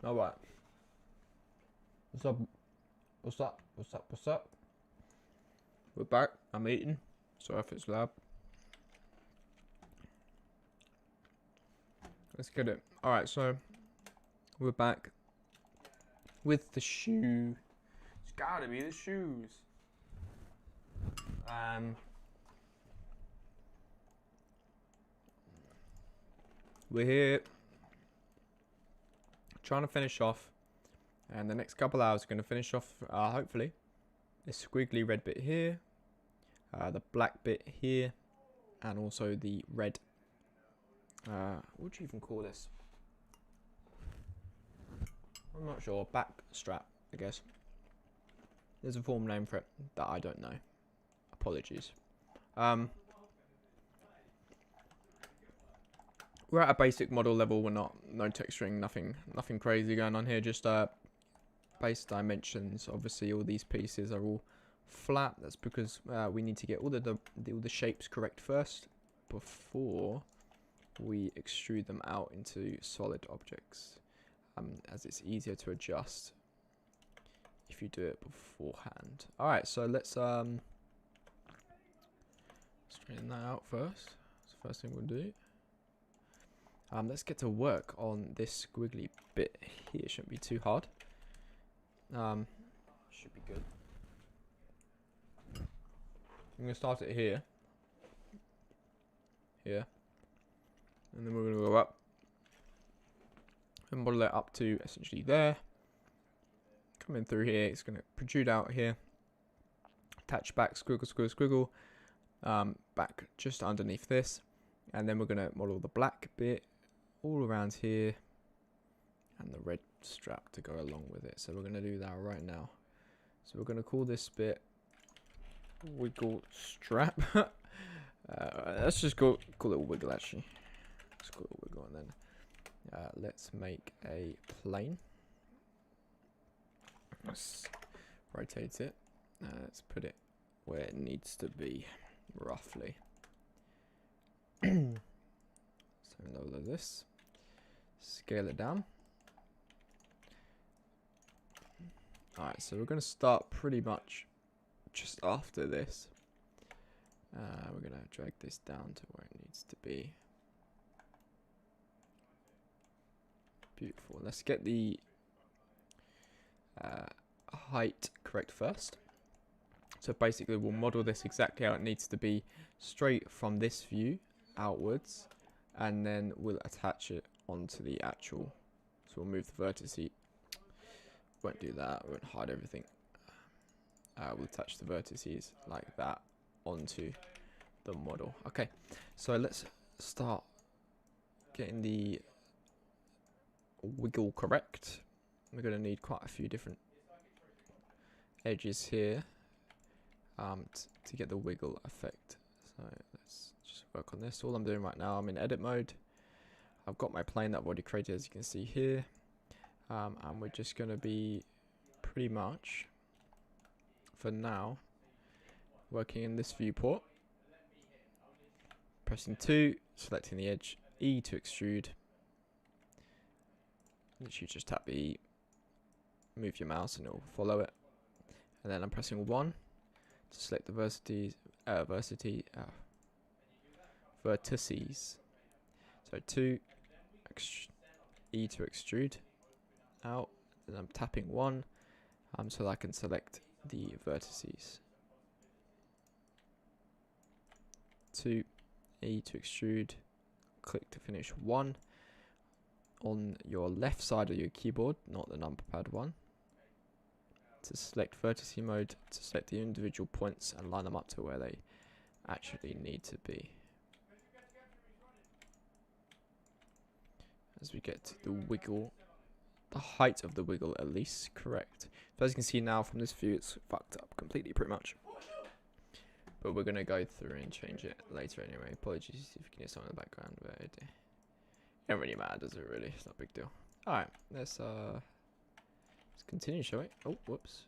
All right. What's up? What's up? What's up? What's up? We're back. I'm eating. Sorry if it's loud. Let's get it. All right. So we're back with the shoe. It's gotta be the shoes. We're here trying to finish off, and the next couple hours are going to finish off, hopefully, this squiggly red bit here, the black bit here, and also the red, what would you even call this? I'm not sure. Back strap, I guess. There's a formal name for it that I don't know. Apologies. We're at a basic model level. We're not no texturing, nothing crazy going on here. Just base dimensions. Obviously, all these pieces are all flat. That's because we need to get all the shapes correct first before we extrude them out into solid objects. As it's easier to adjust if you do it beforehand. All right, so let's straighten that out first. That's the first thing we'll do. Let's get to work on this squiggly bit here. Shouldn't be too hard. Should be good. I'm gonna start it here. Here. And then we're gonna go up. And model it up to essentially there. Come in through here. It's gonna protrude out here. Attach back, squiggle, squiggle, squiggle. Back just underneath this. And then we're gonna model the black bit all around here, and the red strap to go along with it. So we're going to do that right now. So we're going to call this bit wiggle strap. Let's just call it wiggle actually. Let's call it wiggle, and then let's make a plane. Let's rotate it. Let's put it where it needs to be, roughly. So lower this. Scale it down. Alright, so we're going to start pretty much just after this. We're going to drag this down to where it needs to be. Beautiful. Let's get the height correct first. So basically we'll model this exactly how it needs to be, straight from this view outwards, and then we'll attach it onto the actual. So we'll move the vertices. Won't do that. We won't hide everything. We'll attach the vertices like that onto the model. Okay, so let's start getting the wiggle correct. We're going to need quite a few different edges here to get the wiggle effect. So let's just work on this. All I'm doing right now, I'm in edit mode. I've got my plane that I've already created, as you can see here. And we're just going to be pretty much, for now, working in this viewport. Pressing 2, selecting the edge, E to extrude. Literally just tap E, move your mouse and it will follow it. And then I'm pressing 1 to select the vertices. So 2, E to extrude out, and I'm tapping 1 so that I can select the vertices. 2, E to extrude, click to finish 1 on your left side of your keyboard, not the number pad 1. To select vertice mode, to select the individual points and line them up to where they actually need to be. As we get to the wiggle, the height of the wiggle at least correct. So as you can see now from this view, it's fucked up completely pretty much. But we're going to go through and change it later anyway. Apologies if you can hear someone in the background, but it don't really matter, does it really? It's not a big deal. Alright, let's continue, shall we? Oh, whoops.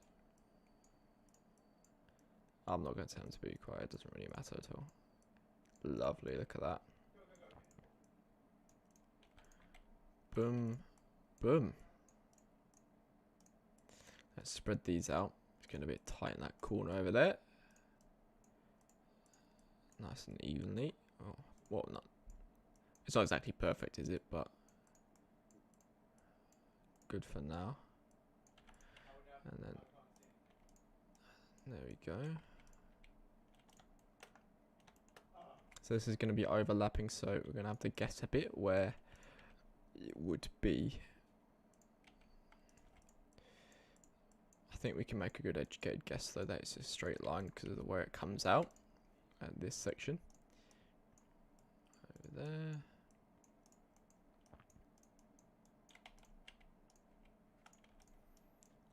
I'm not going to tell him to be quiet, it doesn't really matter at all. Lovely, look at that. Boom. Boom. Let's spread these out. It's going to be tight in that corner over there. Nice and evenly. Oh, well, not. It's not exactly perfect, is it? But good for now. And then there we go. So this is going to be overlapping, so we're going to have to guess a bit where it would be. I think we can make a good educated guess though that it's a straight line because of the way it comes out at this section. Over there.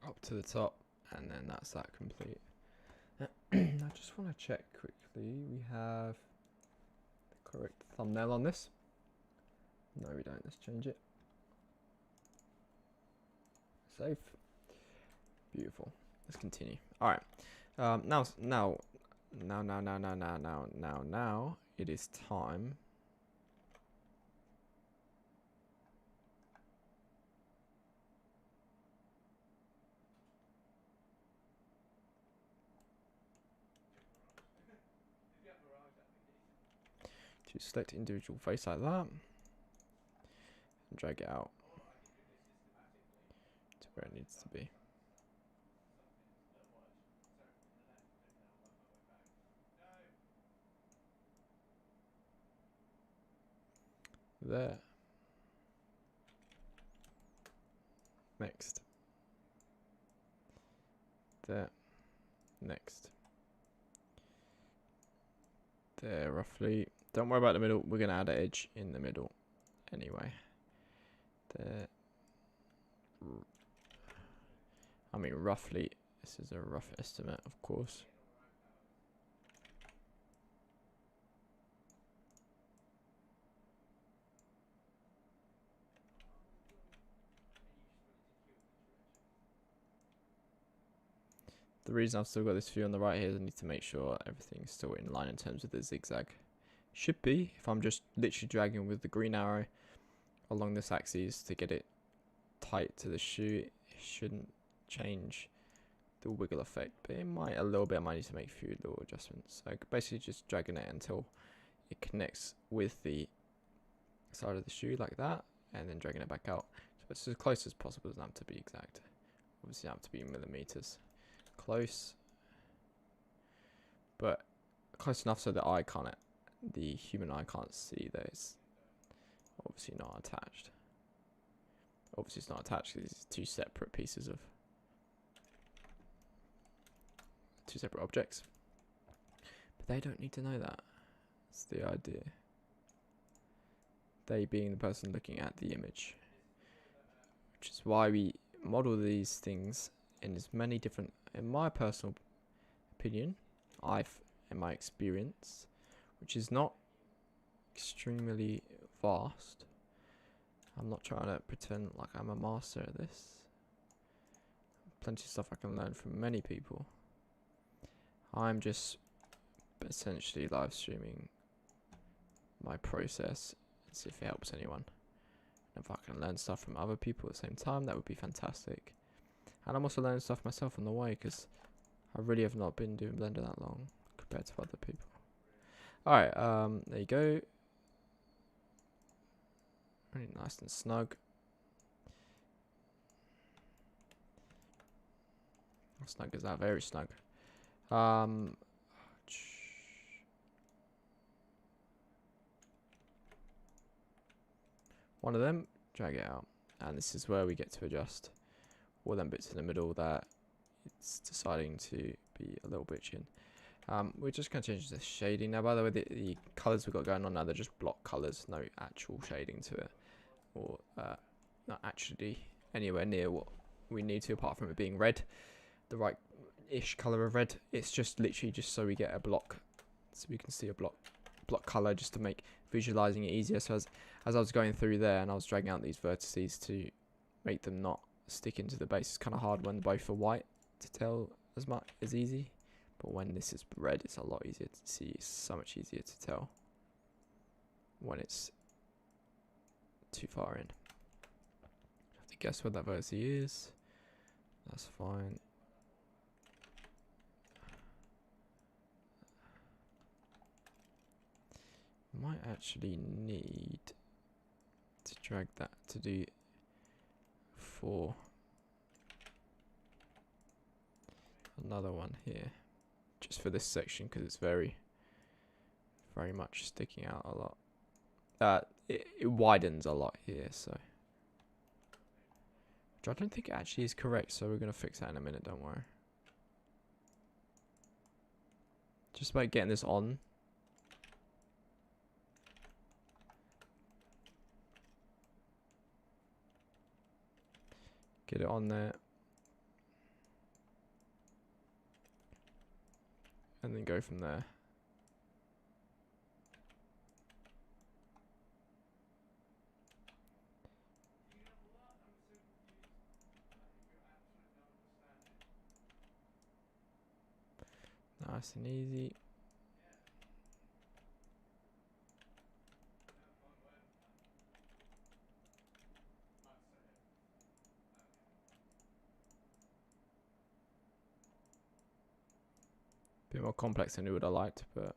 Up to the top, and then that's that complete. I just want to check quickly. We have the correct thumbnail on this. No, we don't. Let's change it. Save. Beautiful. Let's continue. All right. Now, it is time. To select individual face like that. And drag it out to where it needs to be. There. Next. There. Next. There, roughly. Don't worry about the middle. We're going to add an edge in the middle anyway. There. I mean, roughly. This is a rough estimate, of course. The reason I've still got this view on the right here is I need to make sure everything's still in line in terms of the zigzag. Should be, if I'm just literally dragging with the green arrow along this axis to get it tight to the shoe, it shouldn't change the wiggle effect, but it might a little bit. I might need to make a few little adjustments. So basically just dragging it until it connects with the side of the shoe like that, and then dragging it back out. So it's as close as possible. Doesn't have to be exact. Obviously, have to be millimeters. Close, but close enough so that the human eye can't see that it's obviously not attached. Obviously it's not attached because it's two separate pieces of two separate objects, but they don't need to know that. That's the idea. They being the person looking at the image, which is why we model these things in as many different, in my personal opinion, in my experience, which is not extremely vast. I'm not trying to pretend like I'm a master at this. Plenty of stuff I can learn from many people. I'm just essentially live streaming my process and see if it helps anyone. And if I can learn stuff from other people at the same time, that would be fantastic. And I'm also learning stuff myself on the way because I really have not been doing Blender that long compared to other people. Alright, there you go. Really nice and snug. How snug is that? Very snug. One of them, drag it out. And this is where we get to adjust all them bits in the middle that it's deciding to be a little bitchin'. We're just going to change the shading now. By the way, the colours we've got going on now, they're just block colours, no actual shading to it, or not actually anywhere near what we need to, apart from it being red, the right-ish colour of red. It's just literally just so we get a block, so we can see a block colour, just to make visualising it easier. So as I was going through there and I was dragging out these vertices to make them not stick into the base, it's kind of hard when both are white to tell as much as easy. But when this is red, it's a lot easier to see. It's so much easier to tell when it's too far in. I have to guess what that vertex is. That's fine. Might actually need to drag that to do 4. Another one here, just for this section, because it's very much sticking out a lot. It widens a lot here, so which I don't think it actually is correct, so we're gonna fix that in a minute, don't worry. Just about getting this on. Get it on there. And then go from there. Nice and easy. Bit more complex than we would have liked, but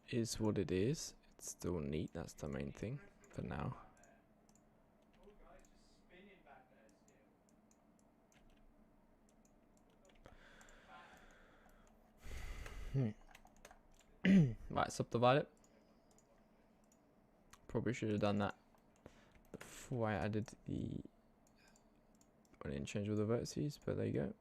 is what it is. It's still neat, that's the main thing for now. Right, subdivide it. Probably should have done that before I added the... I didn't change all the vertices, but there you go.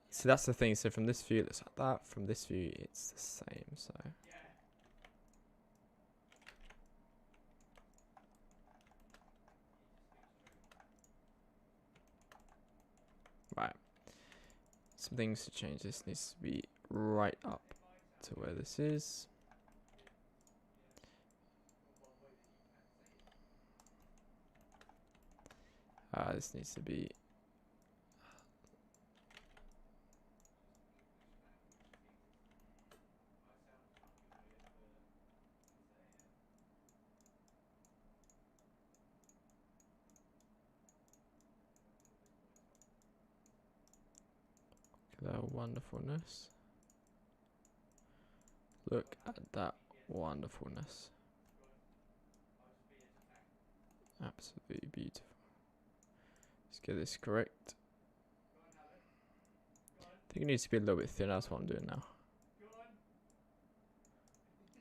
So that's the thing, so from this view it looks like that, from this view it's the same, so... Right. Some things to change. This needs to be right up to where this is. This needs to be... that wonderfulness. Look at that wonderfulness. Absolutely beautiful. Let's get this correct. I think it needs to be a little bit thinner, that's what I'm doing now.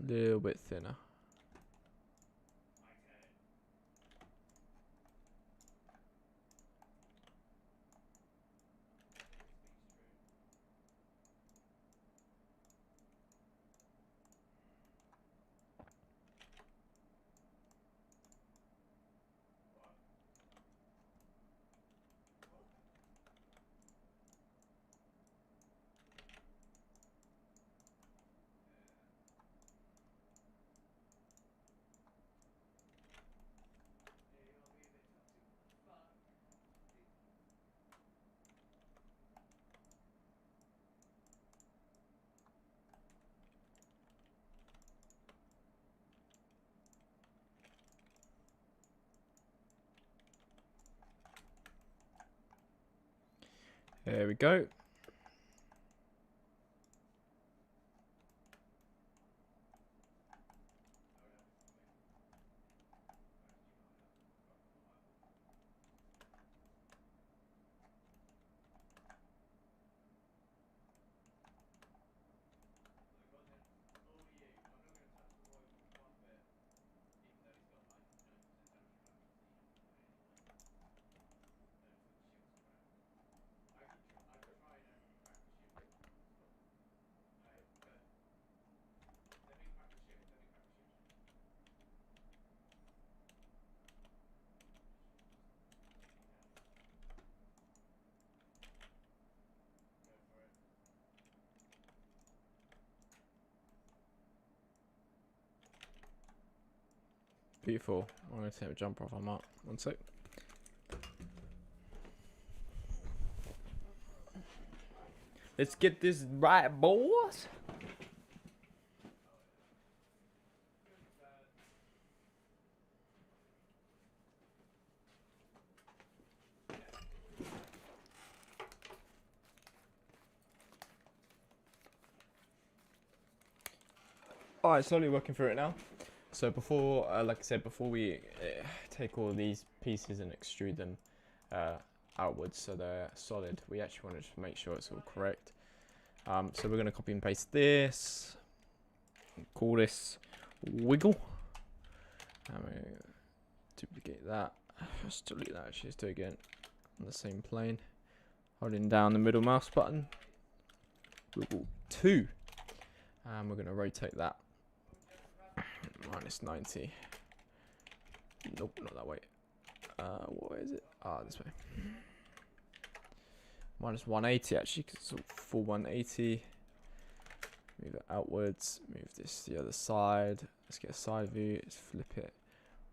A little bit thinner. There we go. Beautiful. I'm going to take a jump off. I'm out. 1 sec. Let's get this right, boys. Alright, slowly working through it now. So before, like I said, before we take all these pieces and extrude them outwards so they're solid, we actually want to make sure it's all correct. So we're going to copy and paste this, call this wiggle, and we duplicate that. Just delete that, actually, let's do it again on the same plane. Holding down the middle mouse button, wiggle 2, and we're going to rotate that minus 90. Nope, not that way. What is it? This way. Minus 180 actually, because it's a full 180. Move it outwards. Move this to the other side. Let's get a side view. Let's flip it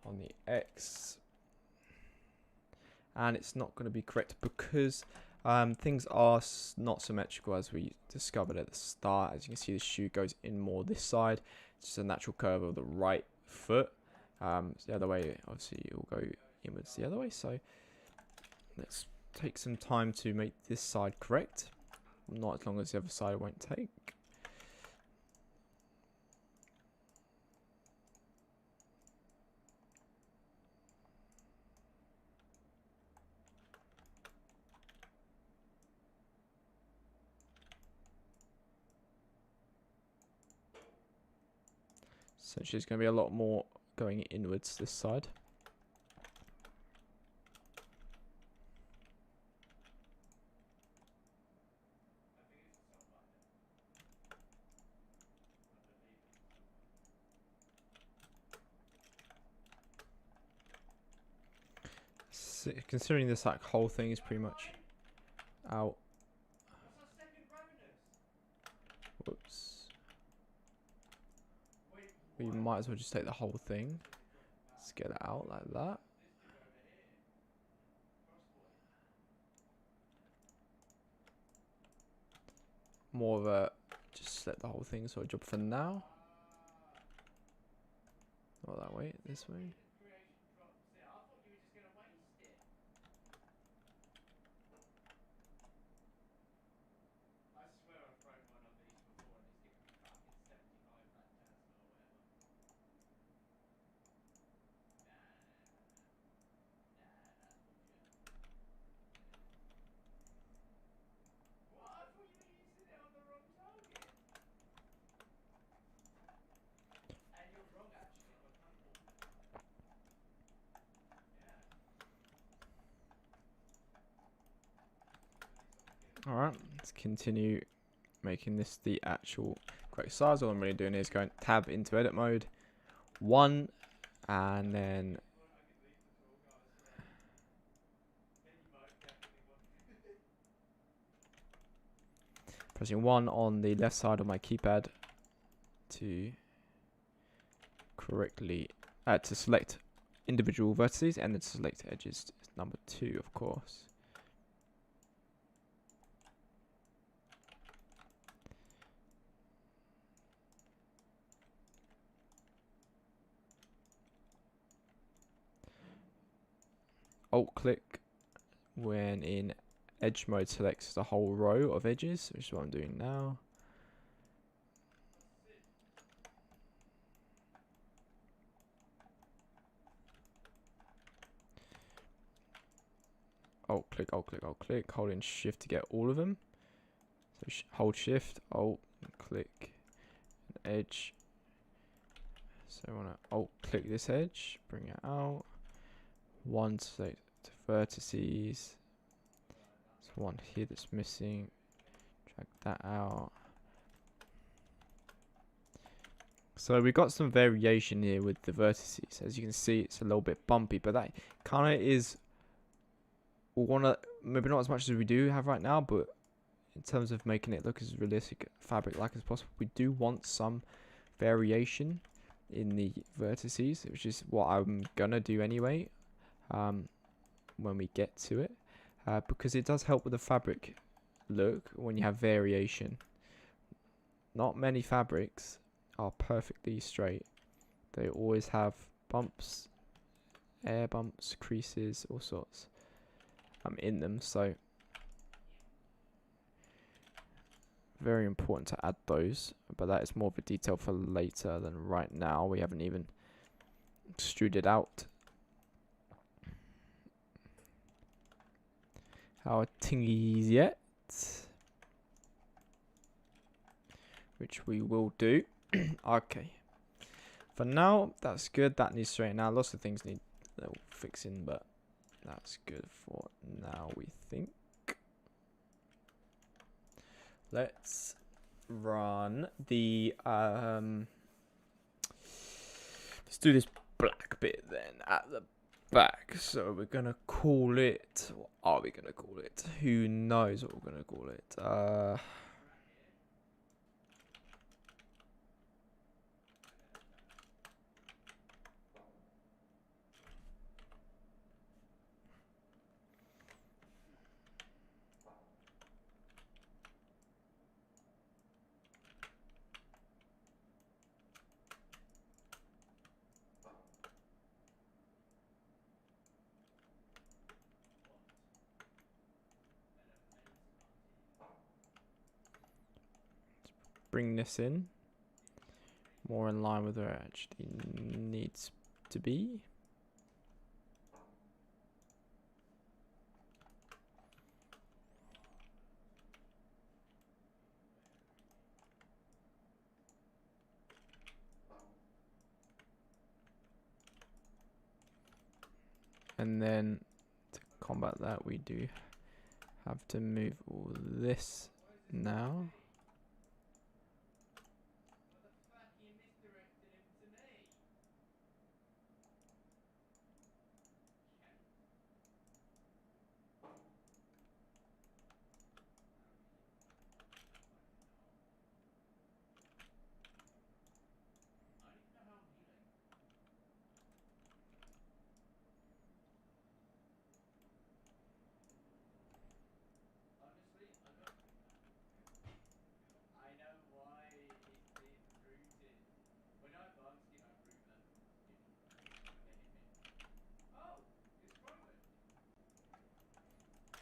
on the X. And it's not going to be correct because things are not symmetrical as we discovered at the start. As you can see, the shoe goes in more this side. It's just a natural curve of the right foot. The other way, obviously, it will go inwards the other way. So let's take some time to make this side correct. Not as long as the other side won't take. So there's going to be a lot more going inwards this side. So considering this like whole thing is pretty much out. Whoops. We might as well just take the whole thing. Let's get it out like that. More of a just let the whole thing sort of job for now. Not that way, this way. Alright, let's continue making this the actual correct size. All I'm really doing is going tab into edit mode, 1, and then pressing 1 on the left side of my keypad to correctly to select individual vertices, and then select edges number 2, of course. Alt click when in edge mode selects the whole row of edges, which is what I'm doing now. Alt click, alt click, alt click, holding shift to get all of them. So hold shift, alt, click an edge. So I want to alt click this edge, bring it out. 1 select vertices. There's one here that's missing. Drag that out. So we've got some variation here with the vertices. As you can see, it's a little bit bumpy, but that kind of is one of, maybe not as much as we do have right now, but in terms of making it look as realistic fabric like as possible, we do want some variation in the vertices, which is what I'm gonna do anyway. When we get to it, because it does help with the fabric look when you have variation. Not many fabrics are perfectly straight. They always have bumps, air bumps, creases, all sorts in them. So very important to add those, but that is more of a detail for later than right now. We haven't even extruded out our tingies yet, which we will do. Okay, for now that's good. That needs straightened out. Lots of things need little fixing, but that's good for now, we think. Let's run the let's do this black bit then at the back. So we're gonna call it, what are we gonna call it? Who knows what we're gonna call it? Bring this in more in line with where it actually needs to be. And then to combat that, we do have to move all this now.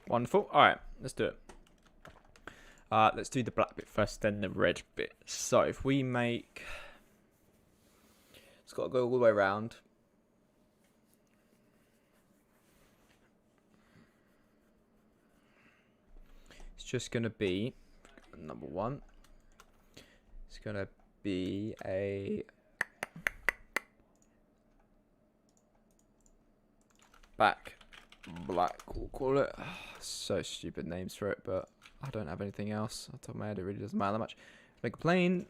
Wonderful. All right, let's do it. Let's do the black bit first, then the red bit. So if we make, it's got to go all the way around. It's just going to be, number one, it's going to be a back black, we'll call it. So stupid names for it, but I don't have anything else on top of my head. It really doesn't matter that much. Make a plane,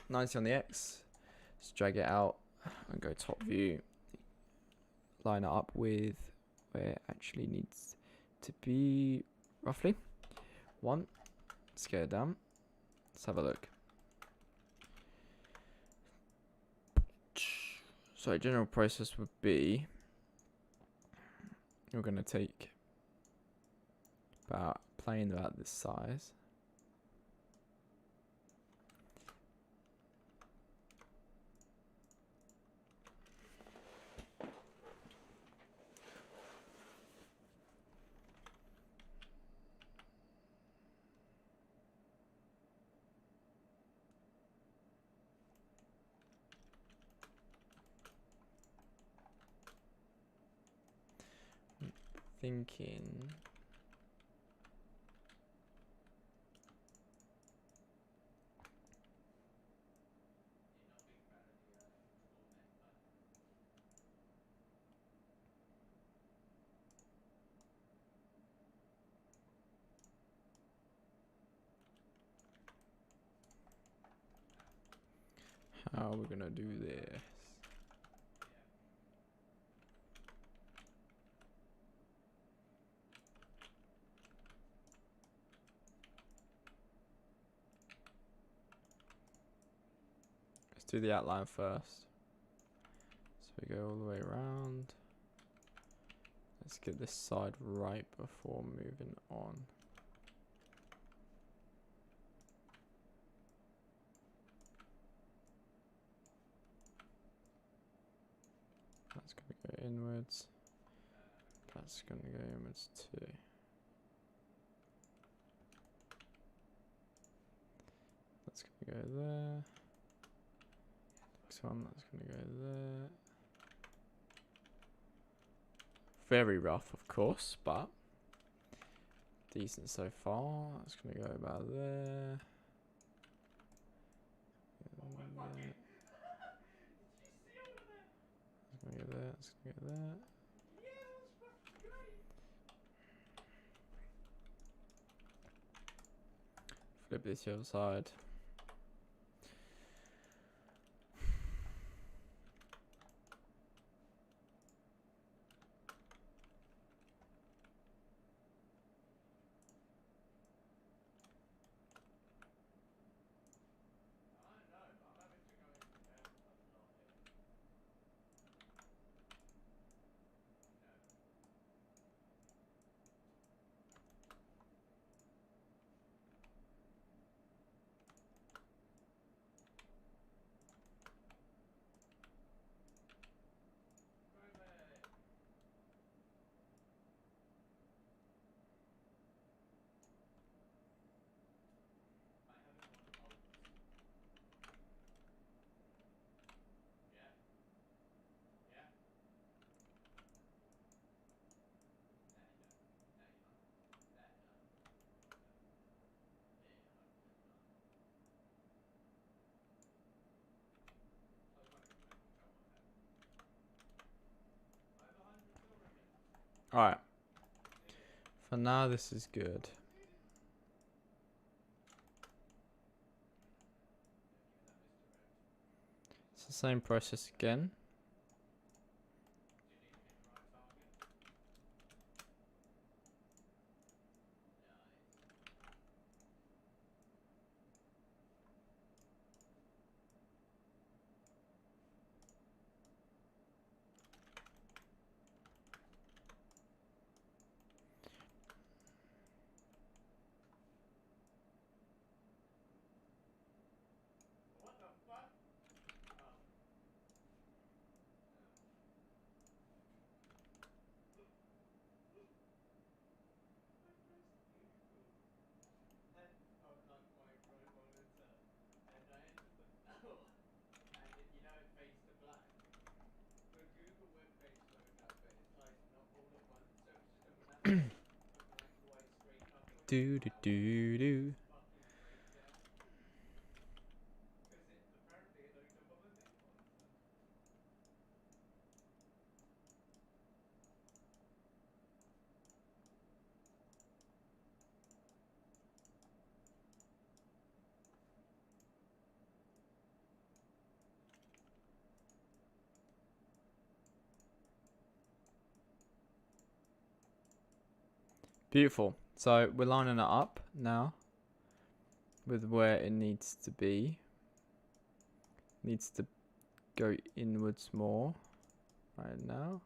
90 on the X. Let's drag it out and go top view. Line it up with where it actually needs to be, roughly. One. Scale it down. Let's have a look. So general process would be, we're going to take about a plane about this size. Thinking how we're gonna do this. Let's do the outline first. So we go all the way around. Let's get this side right before moving on. That's going to go inwards. That's going to go inwards too. that's gonna go there. Next one, that's gonna go there. Very rough, of course, but decent so far. That's gonna go about there. It's gonna go there. It's gonna go there. Flip this to the other side. Alright. For now, this is good. It's the same process again. Do do do do. Beautiful. So we're lining it up now with where it needs to be. Needs to go inwards more right now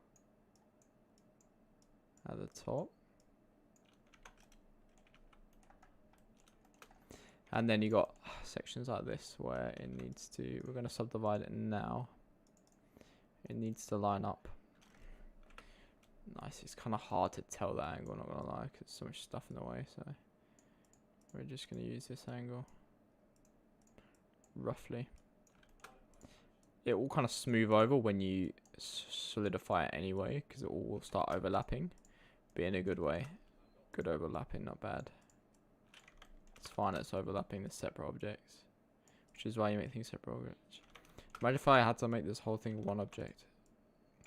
at the top. And then you got sections like this where it needs to, we're going to subdivide it now. It needs to line up. Nice. It's kind of hard to tell that angle, not going to lie, because so much stuff in the way. So we're just going to use this angle roughly. It will kind of smooth over when you solidify it anyway, because it all will start overlapping, but in a good way. Good overlapping, not bad. It's fine, it's overlapping the separate objects, which is why you make things separate objects. Imagine if I had to make this whole thing one object.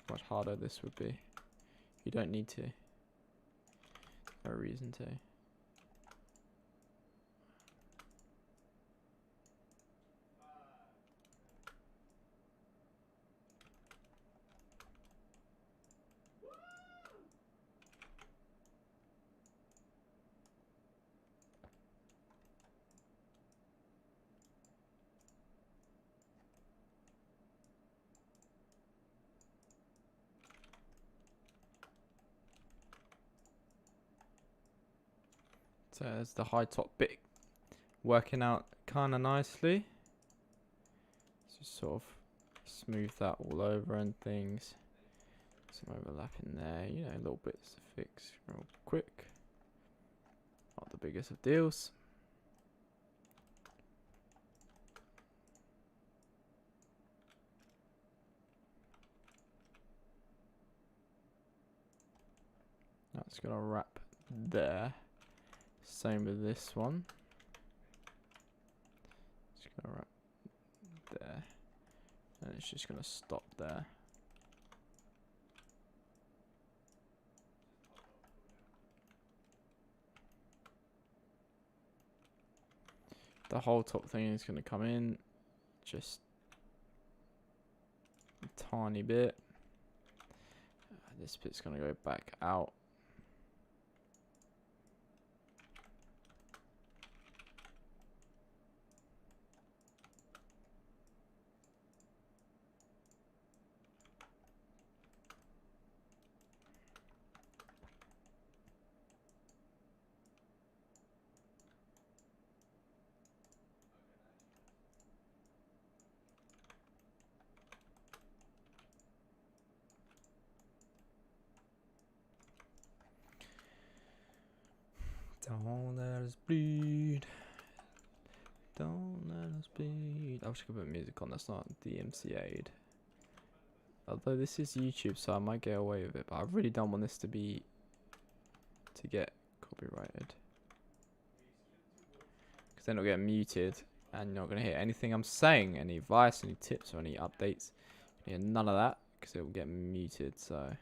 How much harder this would be. You don't need to. No reason to. So there's the high top bit working out kind of nicely. Just sort of smooth that all over and things. Some overlap in there, you know, little bits to fix real quick. Not the biggest of deals. It's gonna wrap there. Same with this one. It's gonna wrap there. And it's just gonna stop there. The whole top thing is gonna come in just a tiny bit. This bit's gonna go back out. Don't let us bleed. Don't let us bleed. I wish I could put music on. That's not DMCA'd. Although this is YouTube, so I might get away with it. But I really don't want this to get copyrighted. Because then it'll get muted. And you're not going to hear anything I'm saying. Any advice, any tips, or any updates. You hear none of that. Because it will get muted. So I'd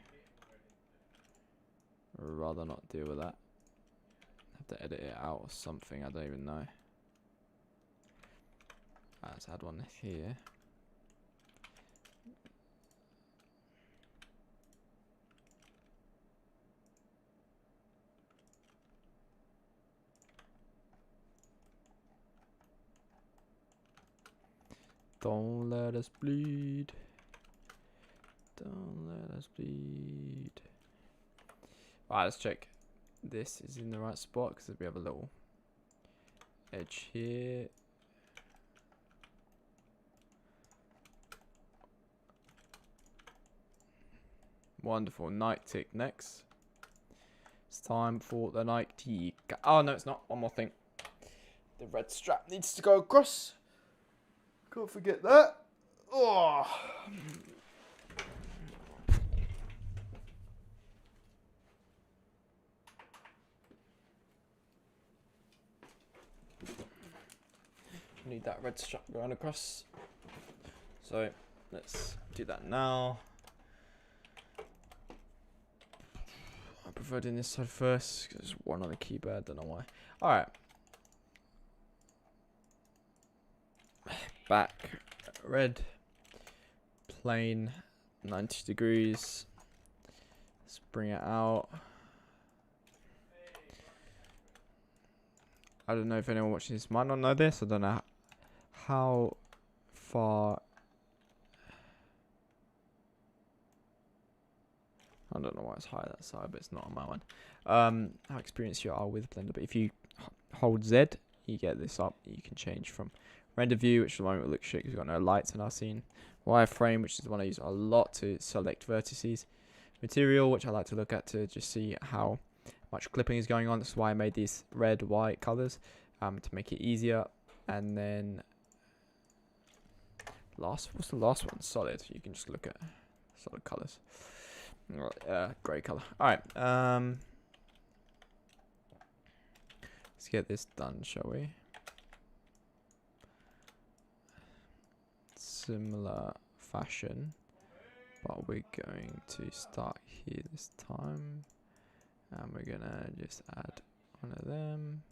rather not deal with that. Have to edit it out or something. I don't even know. Let's add one here. Don't let us bleed. Don't let us bleed. Alright, let's check. This is in the right spot because we have a little edge here. Wonderful. Night tick next. It's time for the night tick. Oh, no, it's not. One more thing. The red strap needs to go across. Can't forget that. Oh. Need that red strap going across. So let's do that now. I prefer doing this side first because there's one on the keyboard. Don't know why. All right. Back red, plain, 90 degrees. Let's bring it out. I don't know if anyone watching this might not know this. I don't know how far. I don't know why it's high that side, but it's not on my one. How experienced you are with Blender, but if you hold Z, you get this up. You can change from render view, which at the moment will look shit because we've got no lights in our scene. Wireframe, which is the one I use a lot to select vertices. Material, which I like to look at to just see how much clipping is going on. That's why I made these red, white colors to make it easier. And then what's the last one? Solid. You can just look at solid colors. Grey color. All right. Let's get this done, shall we? Similar fashion, but we're going to start here this time, and we're gonna just add one of them.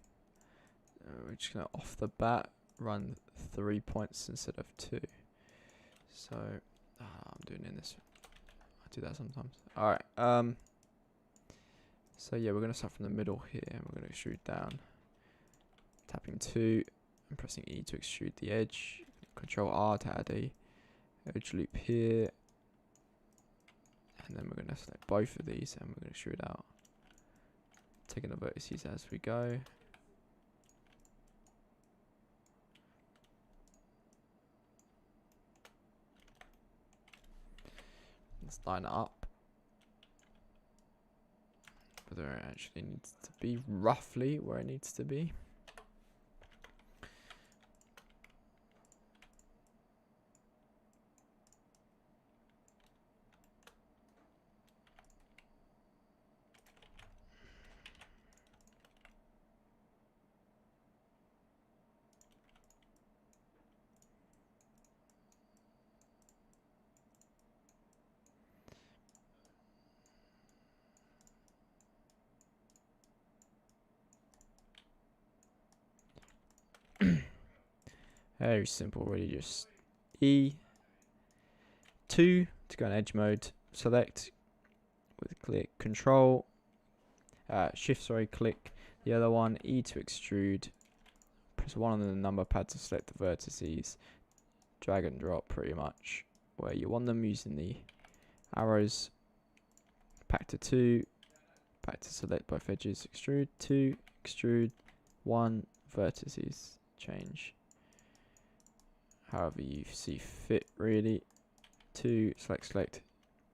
We're just gonna off the bat run 3 points instead of 2. So I'm doing in this. I do that sometimes. All right. So yeah, we're gonna start from the middle here, and we're gonna extrude down. Tapping 2 and pressing E to extrude the edge. Control R to add a edge loop here, and then we're going to select both of these and we're going to extrude out, taking the vertices as we go. Let's line it up, whether it actually needs to be roughly where it needs to be. Very simple, really. Just E2 to go in edge mode. Select with click Control, Shift. Sorry, click the other one. E to extrude. Press 1 on the number pad to select the vertices. Drag and drop pretty much where you want them using the arrows. Back to 2. Back to select both edges. Extrude 2. Extrude 1. Vertices. Change however you see fit, really. 2. Select.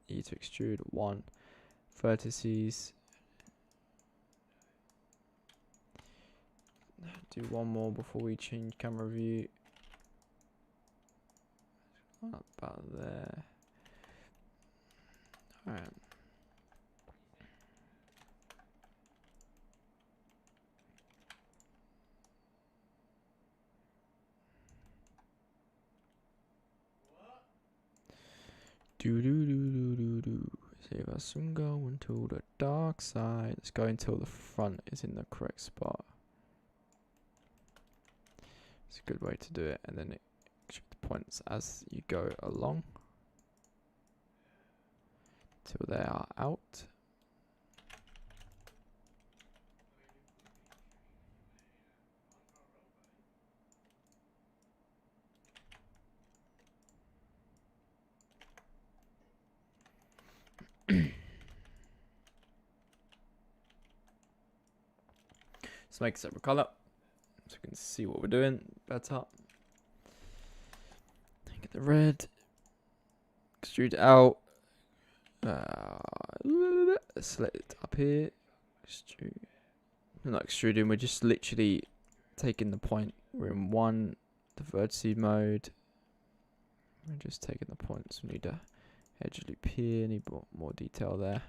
E to extrude 1. Vertices. Do one more before we change camera view. About there. Alright. Do. Save us from going to the dark side. Let's go until the front is in the correct spot. It's a good way to do it, and then it points as you go along till they are out. Let's make a separate color so we can see what we're doing better. Get the red, extrude out, select it up here, extrude. We're not extruding, we're just literally taking the point. We're in 1, the vertice mode. We're just taking the points. We need a edge loop here, need more detail there.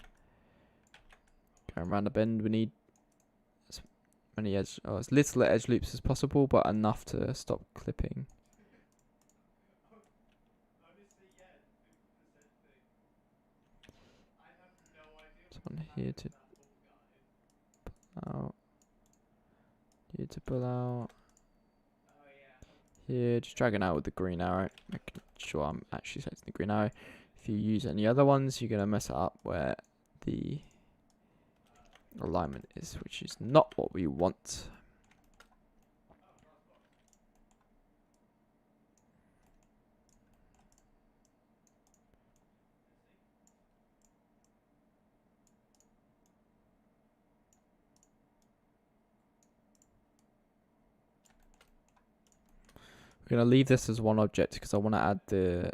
Going around the bend, we need as little edge loops as possible, but enough to stop clipping. One here to pull out. Here to pull out. Here, just dragging out with the green arrow, making sure I'm actually selecting the green arrow. If you use any other ones, you're gonna mess it up where the alignment is, which is not what we want. We're going to leave this as one object because I want to add the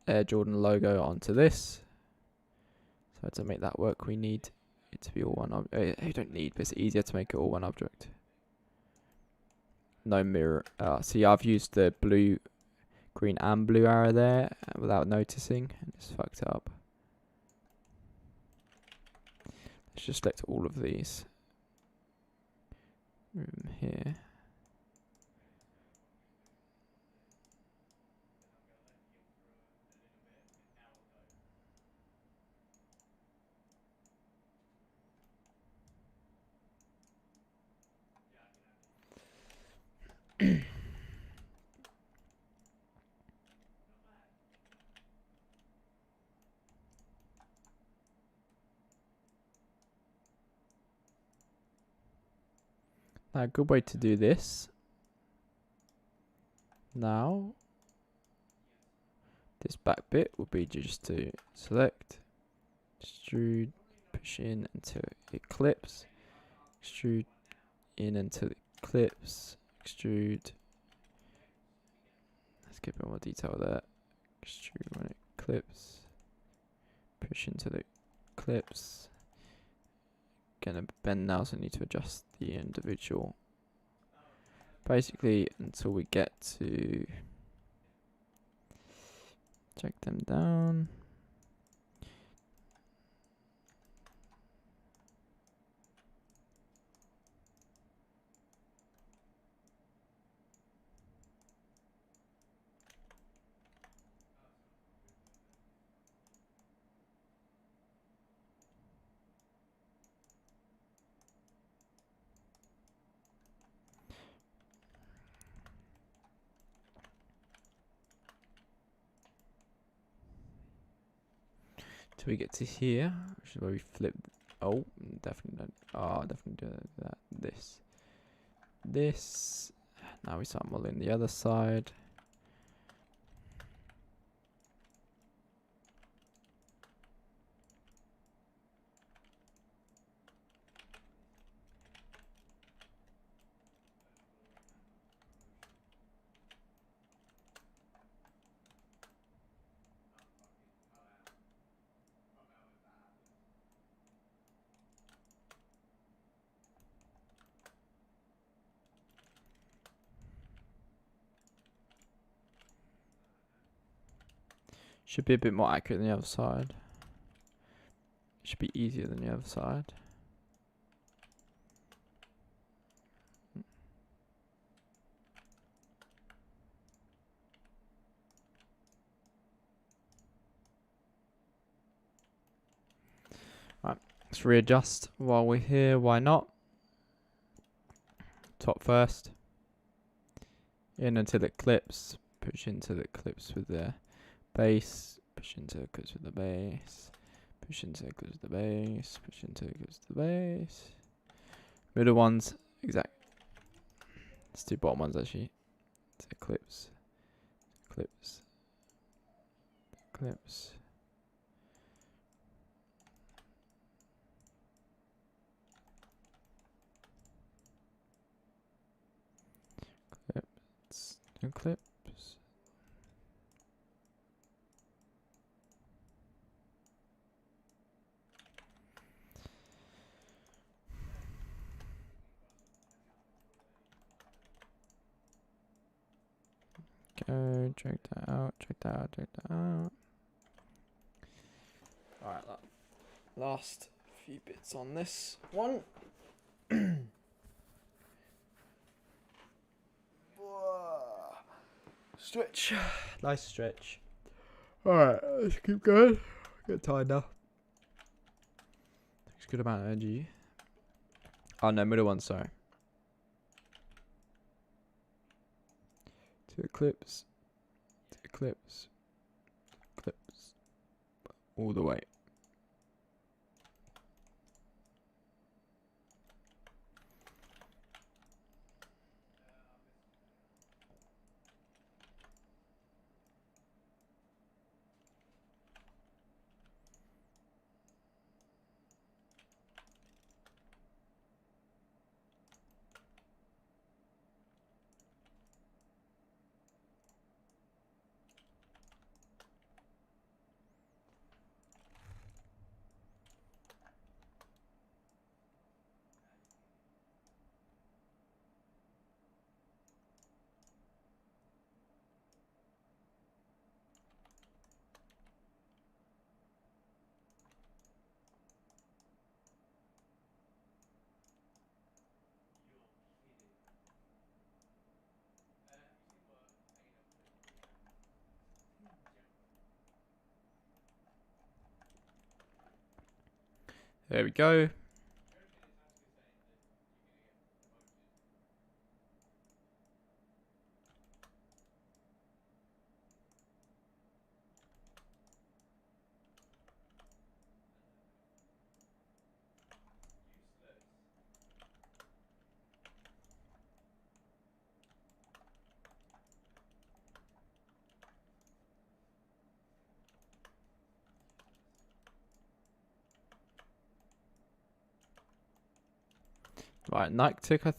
Air Jordan logo onto this. So to make that work, we need it to be all one object. You don't need, but it's easier to make it all one object. No mirror. See, I've used the blue, green and blue arrow there without noticing and just fucked it up. Let's just select all of these. Here. Now, a good way to do this. Now, this back bit will be just to select, extrude, push in until it clips, extrude in until it clips, extrude. Let's get a bit more detail there. Extrude when it clips, push until it clips. Gonna bend now, so I need to adjust the individual. Basically, until we get to check them down. we get to here, which is where we flip. Oh, definitely don't. Oh, definitely do that. This. Now we start modeling the other side. Should be a bit more accurate than the other side. Should be easier than the other side. Right, let's readjust while we're here. Why not? Top first. In until it clips. Push until it clips with the base. Push until it clips with the base. Push until it clips with the base. Push until it clips with the base. Middle ones, exact. Let's do bottom ones actually. So clips. Clips. Clips. Clips. And clips. Go, check that out, check that out, check that out. Alright, last few bits on this one. Stretch. Nice stretch. Alright, let's keep going. Get tired now. Takes a good amount of energy. Oh no, middle one, sorry. To the clips. To the clips. Clips. All the way. There we go. Right, Nyctic I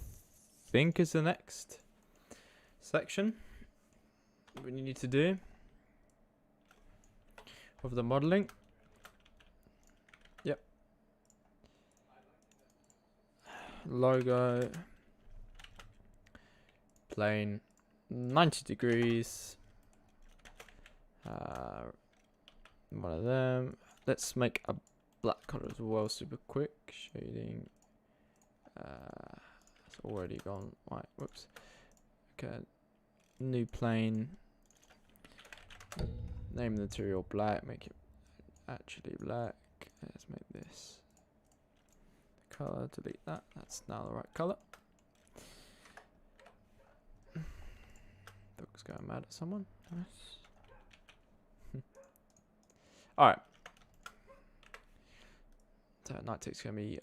think is the next section we need to do of the modeling. Yep. Logo. Plane. 90 degrees. One of them. Let's make a black color as well, super quick. Shading. It's already gone. Right, whoops. Okay. New plane. Name the material black. Make it actually black. Let's make this color. Delete that. That's now the right color. Book's going mad at someone. Nice. Alright. So night tick's going to be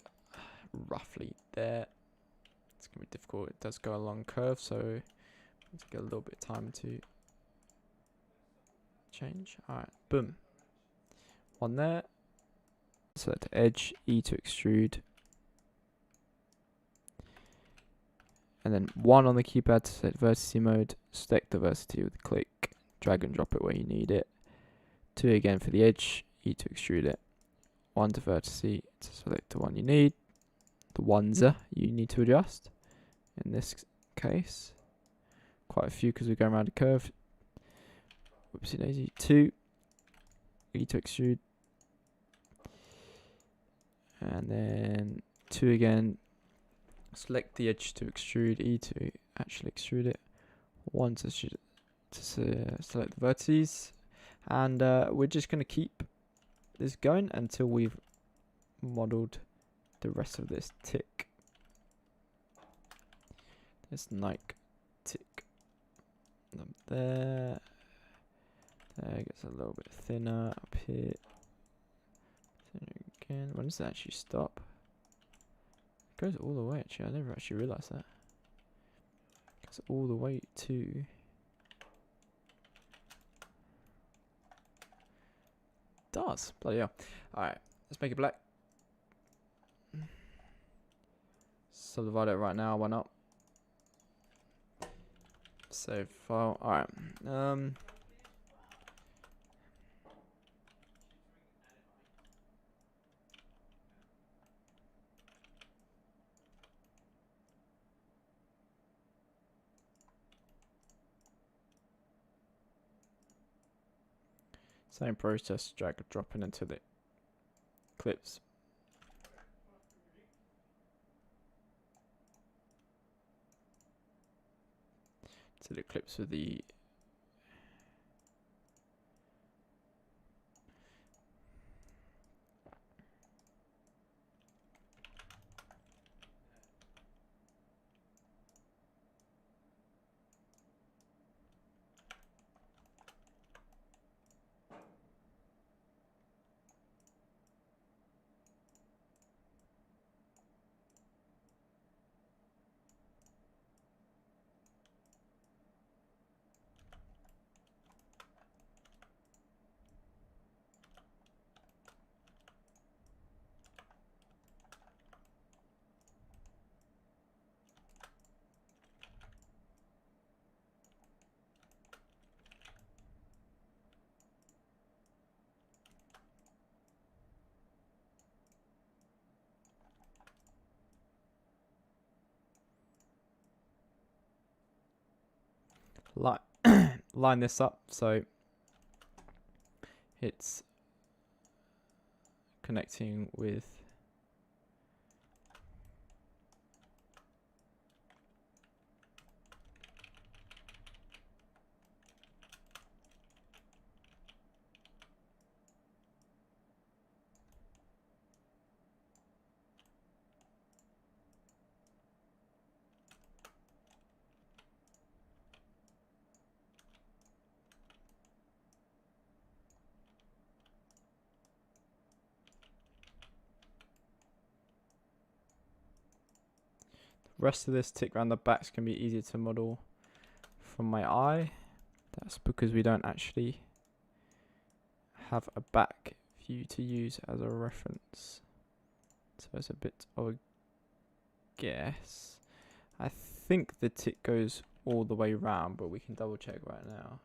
roughly there. It's going to be difficult. It does go along curve, so need to get a little bit of time to change. Alright, boom. One there. Select edge, E to extrude. And then 1 on the keypad to select vertice mode. Select the vertice with a click. Drag and drop it where you need it. 2 again for the edge, E to extrude it. 1 to vertice to select the one you need. The ones you need to adjust. In this case, quite a few because we're going around a curve. Whoopsie daisy. 2, E to extrude. And then 2 again. Select the edge to extrude, E to actually extrude it. 1 to select the vertices. And we're just going to keep this going until we've modeled the rest of this tick. This Nike tick. Up there. There, gets a little bit thinner up here. Thinner again. When does it actually stop? It goes all the way actually. I never actually realised that. It goes all the way to... does. Bloody hell. Alright, let's make it black. Subdivide it right now, why not? Save file. Alright. Same process, drag and drop it into the clips. To the clips with the line this up so it's connecting with the rest of this tick around the back's gonna be easier to model from my eye. That's because we don't actually have a back view to use as a reference. So it's a bit of a guess. I think the tick goes all the way round, but we can double check right now.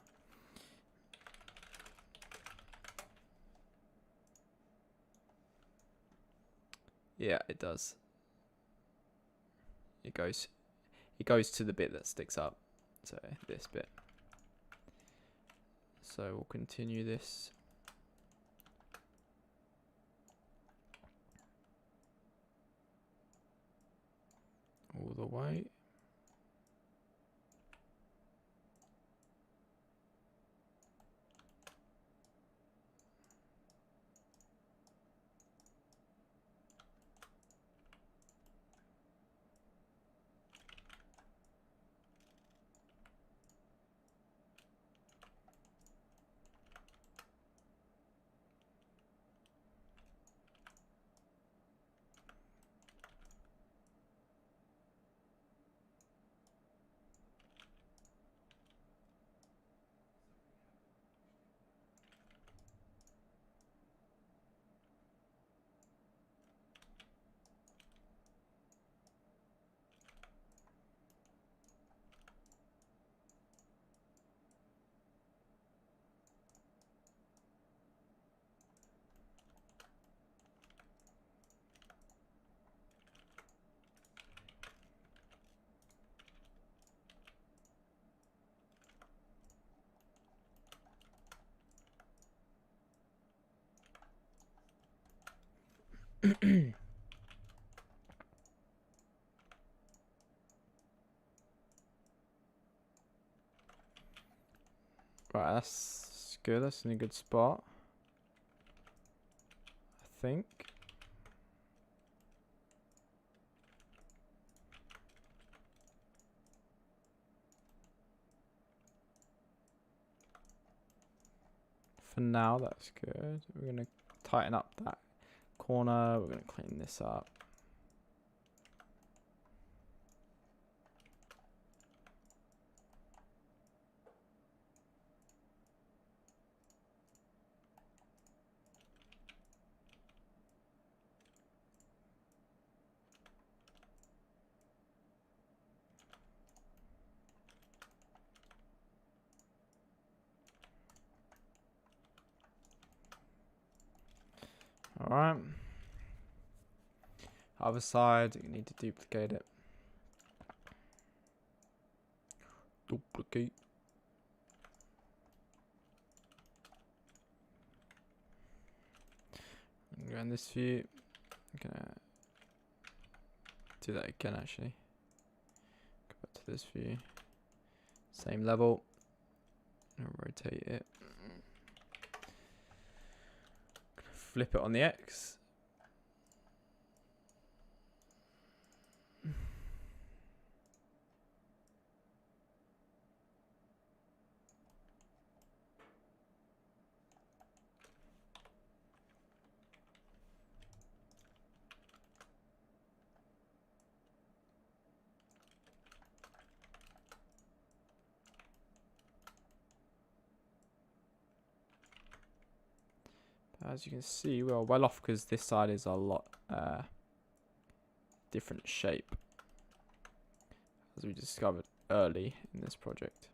Yeah, it does. It goes to the bit that sticks up. So this bit. So we'll continue this. All the way. Right, that's good. That's in a good spot, I think. For now, that's good. We're gonna tighten up that corner. We're gonna clean this up. Alright. Other side, you need to duplicate it. Duplicate. I'm going this view. I'm gonna do that again actually. Go back to this view. Same level. And rotate it. Flip it on the X. As you can see, we're well off because this side is a lot different shape, as we discovered early in this project.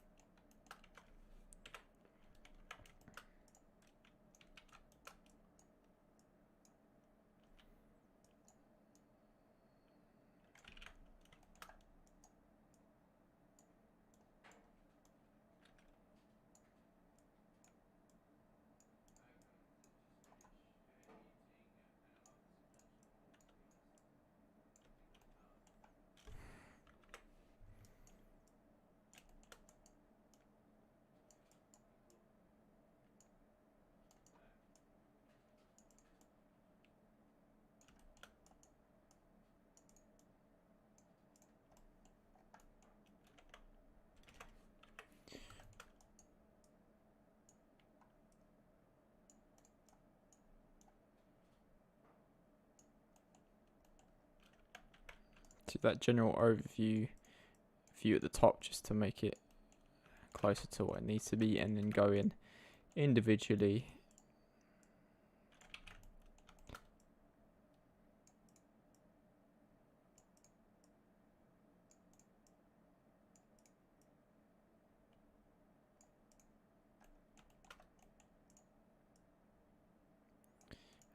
To that general overview view at the top, just to make it closer to what it needs to be, and then go in individually.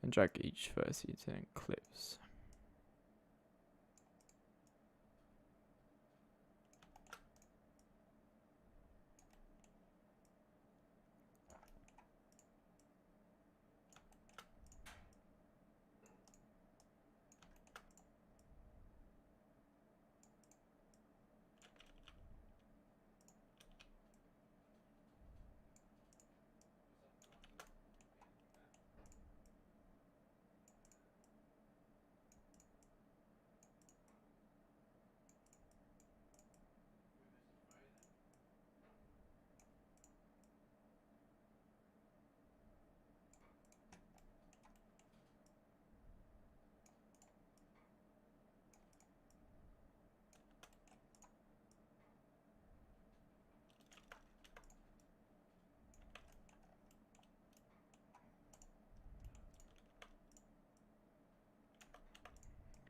And drag each vertex and clips.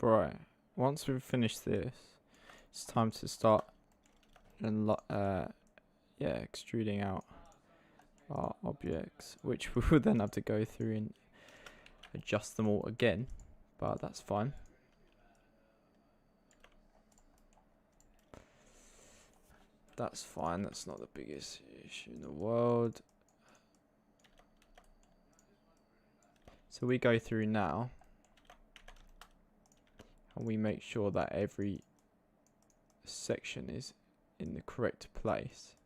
Right, once we've finished this, it's time to start and extruding out our objects, which we will then have to go through and adjust them all again, but that's fine. That's fine, that's not the biggest issue in the world. So we go through now and we make sure that every section is in the correct place.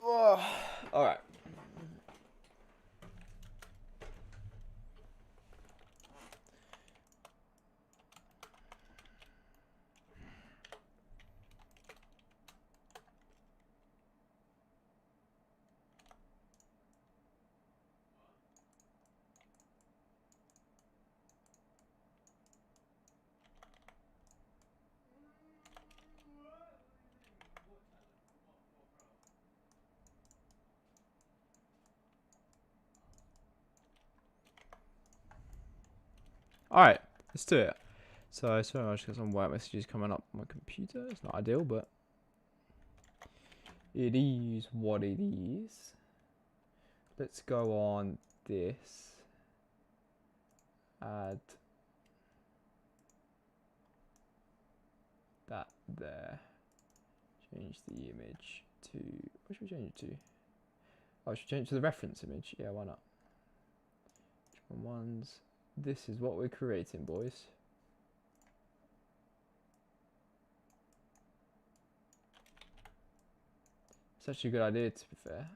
Oh, all right. All right, let's do it. So sorry, I just got some white messages coming up on my computer. It's not ideal, but it is what it is. Let's go on this. Add that there. Change the image to, what should we change it to? Oh, I should change it to the reference image. Yeah, why not? Which ones? This is what we're creating, boys. It's actually a good idea, to be fair.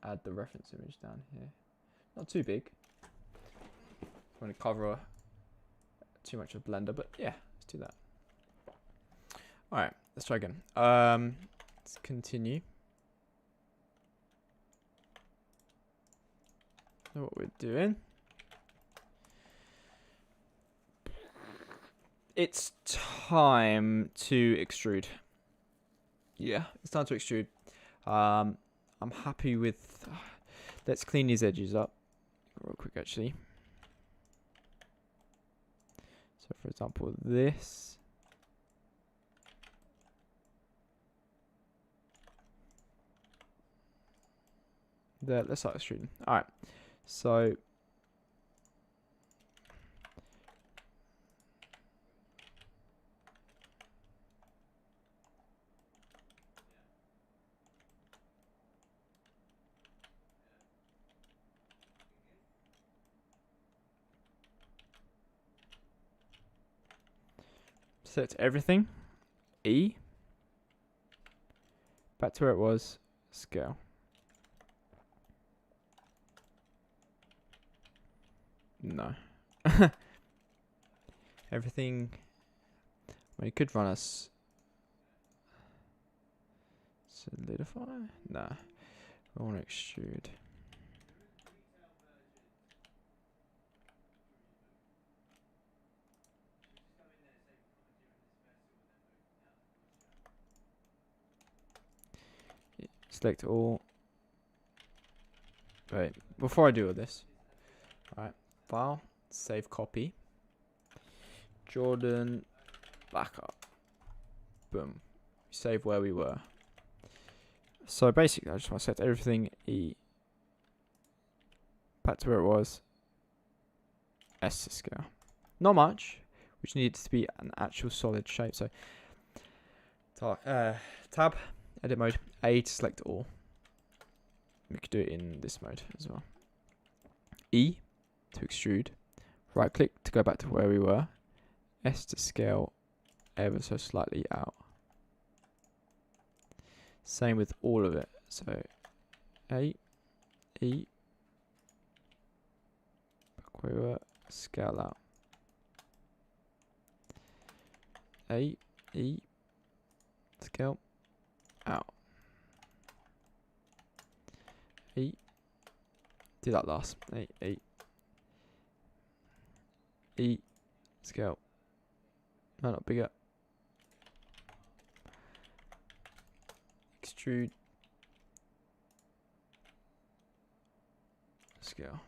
Add the reference image down here. Not too big. I'm going to cover too much of Blender, but yeah, let's do that. Alright, let's try again. Let's continue. Know what we're doing. It's time to extrude. Yeah, it's time to extrude. I'm happy with... let's clean these edges up real quick, actually. So, for example, this. There, let's start extruding. Alright, so... set everything. E. Back to where it was. Scale. No. Everything. Well, you could run us. Solidify? Nah. I want to extrude. Select all. Wait, before I do all this. Alright, file, save copy. Jordan, backup. Boom. Save where we were. So basically, I just want to set everything E. Back to where it was. S to scale. Not much. We just need it to be an actual solid shape. So, tab, edit mode, A to select all. We could do it in this mode as well. E to extrude. Right click to go back to where we were. S to scale ever so slightly out. Same with all of it. So A, E, back where we were, scale out. A, E. Scale. Out. E. Do that last. E. E. Scale. No, not bigger. Extrude. Scale.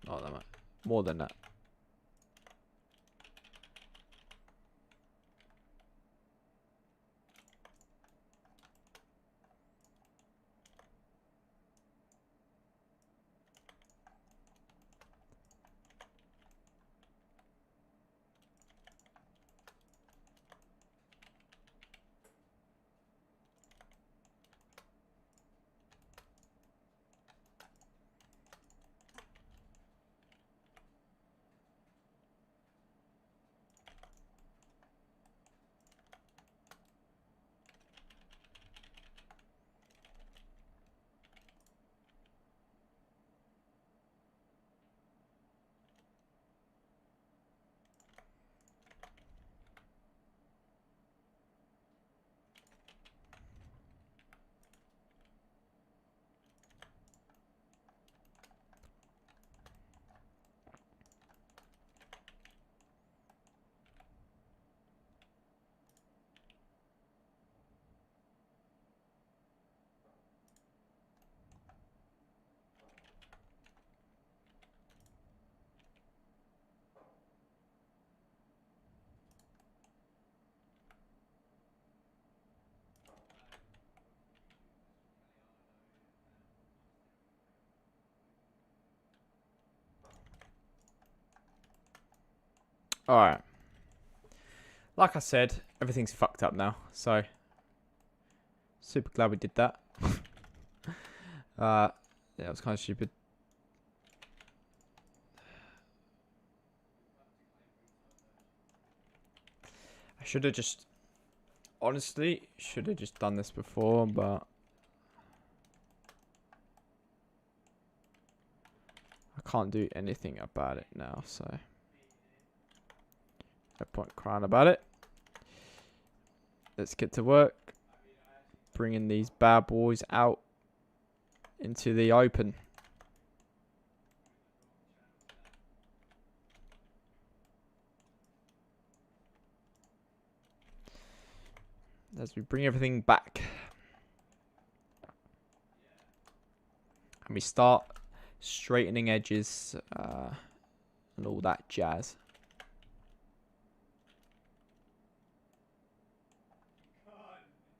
Not that much. More than that. Alright. Like I said, everything's fucked up now, so super glad we did that. Yeah, it was kind of stupid. I should have just, honestly, should have just done this before, but I can't do anything about it now, so no point crying about it. Let's get to work. Bringing these bad boys out into the open. As we bring everything back. And we start straightening edges and all that jazz.